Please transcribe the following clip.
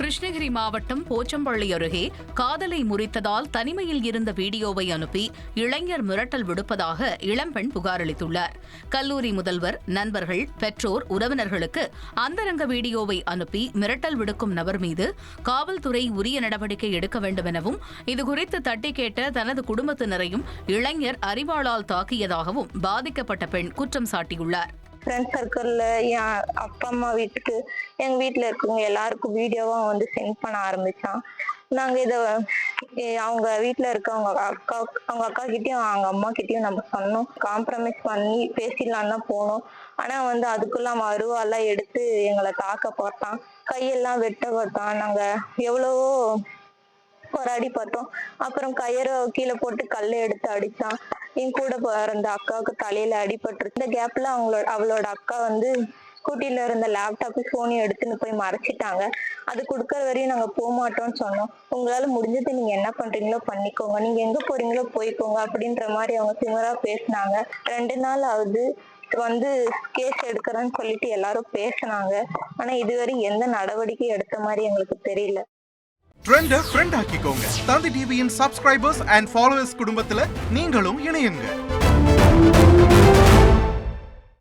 கிருஷ்ணகிரி மாவட்டம் போச்சம்பள்ளி அருகே காதலை முறித்ததால் தனிமையில் இருந்த வீடியோவை அனுப்பி இளைஞர் மிரட்டல் விடுப்பதாக இளம்பெண் புகார் அளித்துள்ளார். கல்லூரி முதல்வர், நண்பர்கள், பெற்றோர், உறவினர்களுக்கு அந்தரங்க வீடியோவை அனுப்பி மிரட்டல் விடுக்கும் நபர் மீது காவல்துறை உரிய நடவடிக்கை எடுக்க வேண்டும் எனவும், இதுகுறித்து தட்டி கேட்ட தனது குடும்பத்தினரையும் இளைஞர் அரிவாளால் தாக்கியதாகவும் பாதிக்கப்பட்ட பெண் குற்றம் சாட்டியுள்ளார். ஃப்ரெண்ட் சர்க்கிளில் என் அப்பா அம்மா வீட்டுக்கு, எங்கள் வீட்டில் இருக்கவங்க எல்லாருக்கும் வீடியோவாக வந்து சென்ட் பண்ண ஆரம்பித்தான். நாங்கள் இதை அவங்க வீட்டில் இருக்க அவங்க அக்கா கிட்டேயும் அவங்க அம்மா கிட்டேயும் நம்ம சொன்னோம். காம்ப்ரமைஸ் பண்ணி பேசிடலான்னு தான் போனோம். ஆனால் வந்து அதுக்குள்ள அவன் அருவாலாம் எடுத்து எங்களை தாக்க பார்த்தான். கையெல்லாம் வெட்ட பார்த்தான். நாங்கள் எவ்வளவோ போராடி பார்த்தோம். அப்புறம் கயிறை கீழே போட்டு கல்லை எடுத்து அடித்தான். என் கூட பிறந்த அக்காவுக்கு தலையில அடிபட்டு, இந்த கேப்ல அவளோட அக்கா வந்து ஸ்கூட்டில இருந்த லேப்டாப்பு போனையும் எடுத்துன்னு போய் மறைச்சிட்டாங்க. அது கொடுக்கற வரையும் நாங்க போக மாட்டோம்னு சொன்னோம். உங்களால முடிஞ்சது நீங்க என்ன பண்றீங்களோ பண்ணிக்கோங்க, நீங்க எங்க போறீங்களோ போய்க்கோங்க அப்படின்ற மாதிரி அவங்க திமிரா பேசினாங்க. 2 நாள் ஆகுது வந்து கேஸ் எடுக்கிறேன்னு சொல்லிட்டு எல்லாரும் பேசினாங்க. ஆனா இதுவரை எந்த நடவடிக்கை எடுத்த மாதிரி எங்களுக்கு தெரியல. ட்ரெண்ட ஃப்ரெண்ட் ஆக்கிக்கோங்க. தந்தி டிவியின் சப்ஸ்கிரைபர்ஸ் அண்ட் ஃபாலோவர்ஸ் குடும்பத்துல நீங்களும் இணையுங்க.